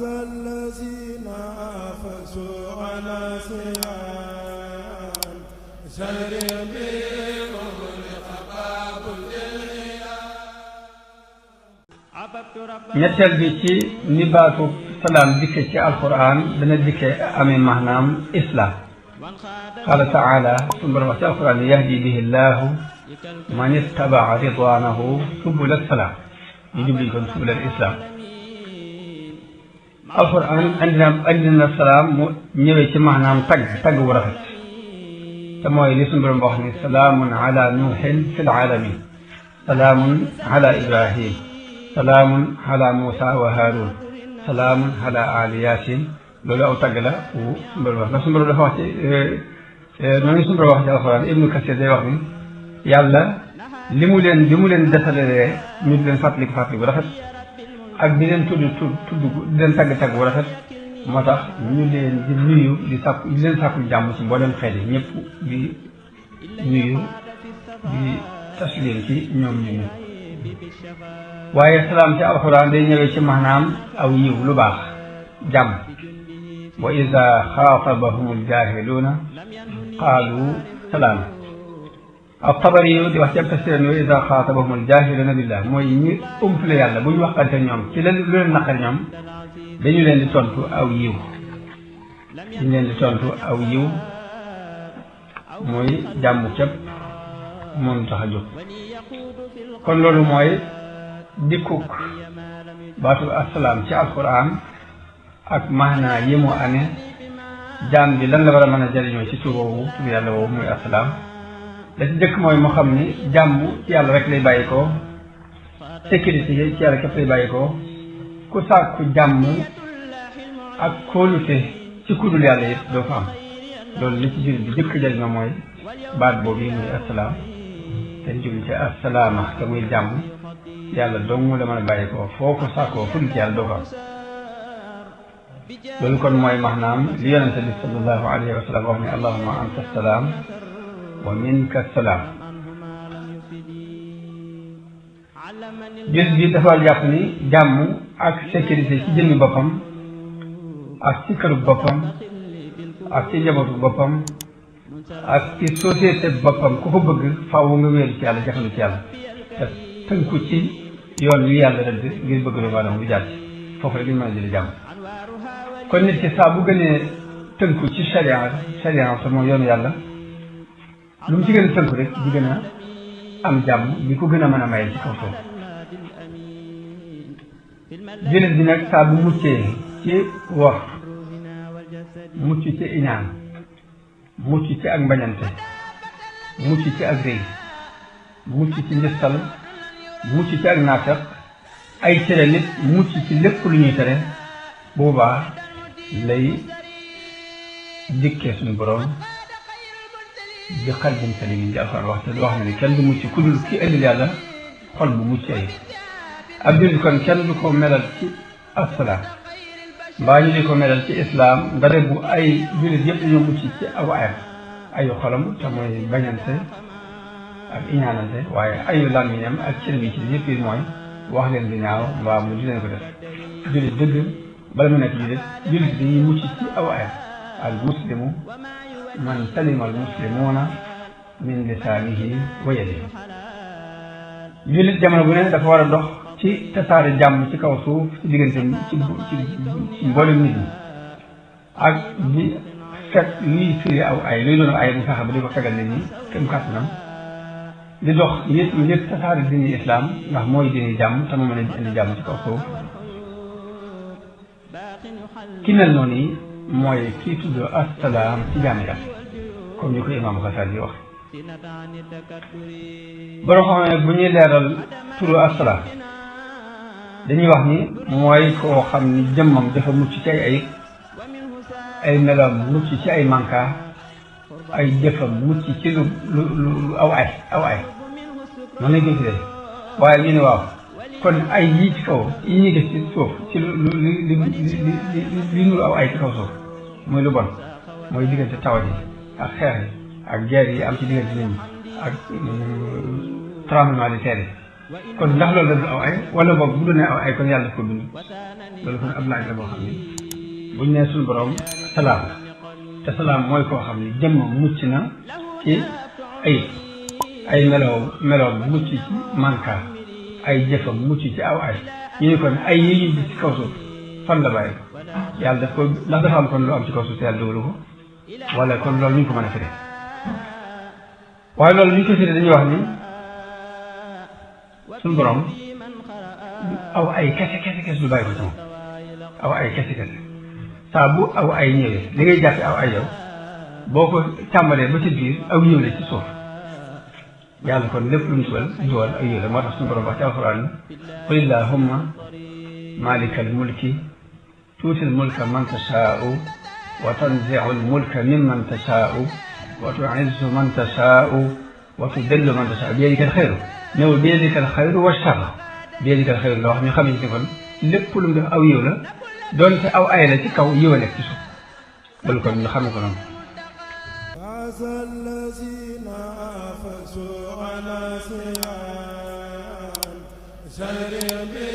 الذين آفسوا على سيان شر بهم لخباب ñetteel bi ci ni baatu salaam dikke ci alquran dana dikke amee maanaam islam qaala taala suñu borom wax ci alquran yahdi bihi llahu man ittabaa ridwanahu subula salaam ñu jubli kon subula islam alquran andi na salaam mu ñëwee ci maanaam tagg wu rafet te mooy li suñu borom wax ni salaamun ala nuuhin fi l alamin salaamun ala ibrahim salaamun ala Moussa wa Haroun salaamun ala ali Yaasin loolu aw tagg la wu suñu borom wax ndax suñu borom dafa wax ci noonu suñu borom wax ci alxuraan Ibnu Kasir day wax ni yàlla li mu leen defalee ñu di leen fàttali bu rafet ak di leen tudd di leen tagg bu rafet moo tax ñu leen di nuyu di leen sàkku jàmm ci mboolem xeet yi ñëpp di nuyu di taslim ci ñoom ñu waaye salaam ci alxuraan day ñëwee ci maanaam aw yiw lu baax jàmm wa ida xaatabahum aljahiluuna qaalu salaam at-Tabari yu di wax ci tafsir wa ida xaatabahum aljahiluuna billah mooy ñi umpale yàlla bu ñu waxante ñoom ci lu leen naqar ñoom dañu leen di tontu aw yiw mooy jàmm képp moom tax a jóg kon loolu mooy dikkuk baatu asalaam ci alquran ak maanaa yi mu amee jaam bi lan la war a mën a jëriñoo ci tur yàlla woowu muy asalaam la ci jëkk mooy mu xam ni jàmm ci yàlla rek lay bàyyi ko sécurité yi ci yàlla képp lay bàyyi ko ku sàkku jàmm ak kóolute ci kudul yàlla yëpp doo fa am loolu li ci jur bi jëkk jëriñoo mooy baat boobu yi muy asalaam dañ jublu ci asalaama te muy jàmm yàlla dong la mën a bàyyi ko foo ko sàkkoo fu dul ci yàlla doo ko am loolu kon mooy maanaam li yonente bi sallallahu alayhi wa sallam wax ne allahumma anta salaam wa minka salaam gis bi dafa jàpp ni jàmm ak sécurité ci jëmmi boppam ak ci këru boppam ak ci njabootu boppam ak ci société boppam ku ko bëgg faaw nga wéeru ci yàlla jafandu ci yàlla te tënku ci yoon wi yàlla rëdd ngir bëgg lu maanaam bu jàll foofu rek ñu mën a jëli jàmm kon nit ki saa bu gënee tënku ci sharia te mooy yoonu yàlla lu mu ci gën a tënku rek di gën a am jàmm bi ko gën a mën a maye ci kaw suuf jullit bi nag saa bu muccee ci wor mucc ci iñaan mucc ci ak mbañante mucc ci ak rëy mucc ci njëstal mucc ci ak naafeq ay tere nit mucc ci lépp lu ñuy tere boobaa lay dikkee suñu borom bi qalbin saliim di alxuraan wax te wax na ni kenn du mucc ku dul ki indil yàlla xol bu mucc ayib ab jullit kon kenn du ko melal ci asalaam mbaa ñu di ko melal ci islaam nga def bu ay jullit yëpp dañoo mucc ci aw ayu xolam te mooy bañante ak iñaanante waaye ayu làmmiñam ak cër bi ci yëpp yi mooy wax leen di ñaaw mbaa mu di leen ko def jullit dëgg bala mu nekk jullit dañuy mucc ci aw ayam al muslimu man salima al muslimuuna min lisaanihi wa yadihi jullit jamono bu ne dafa war a dox ci tasaare jàmm ci kaw suuf ci diggante ci mboolem nit ñi ak di fekk luy firi aw ay luy doon ay mu fexe ba di ko fegal nit ñi kem kàttanam di dox ngir tasaare diini islam ndax mooy diini jàmm te mu mën a indi jàmm ci kaw suuf ki mel noonu yi mooy kii tudd assalaam ci jàmm yàlla comme ñu ko imaam Xasaali yi wax borom xam ne bu ñuy leeral turu assalaam dañuy wax ni mooy koo xam ni jëmmam dafa mucc ci ay ayib ay melam mucc ci ay manka ay jëfam mucc ci lu aw ay noonu lañ koy tuddee waaye ñu ne waaw kon ay yii ci kaw yi ñuy gis ci suuf ci li nuru aw ay ci kaw suuf muy lu bon mooy diggante tawat yi ak xeex yi ak guerre yi am ci diggante nit ñi ak tremblement de terre yi kon ndax loolu da du aw ay wala boog bu doonee aw ay kon yàlla daf ko bind loolu kon ab laaj la boo xam ni buñ nee suñu borom salaam te salaam mooy koo xam ni jëmmam mucc na ci ay meloom mucc ci mankaar ay jëfam mucc ci aw ay ñu ne kon ay yi ñu gis ci kaw suuf fan la bàyyi yàlla daf ko ndax dafa am kon lu am ci kaw suuf te yàlla dogalu ko wala kon loolu ñu ko mën a firi waaye loolu ñu ko firi dañuy wax ni suñu borom aw ay kese du bàyyi ko ci moom aw ay kese saa bu aw ay ñëwee li ngay jàppe aw ay yow boo ko càmbalee ba ci biir aw yiw la ci suuf yàlla kon lépp lu mu duwal aw yiw la moo tax suñu borom wax ci alxuraan ni qul illahumma malikal mulki tuutil mulka man tashaa'u wa tanzi'ul mulka mimman tashaa'u wa tu'izzu man tashaa'u wa tudillu man tashaa'u biyadikal xayru ñëwul biyadikal xayru wa sharru biyadikal xayru nga wax ñu xam ne kon lépp lu mu def aw yiw la doonte aw ay la ci kaw yiw a nekk ci suuf loolu kon ñu xamee ko noonu سر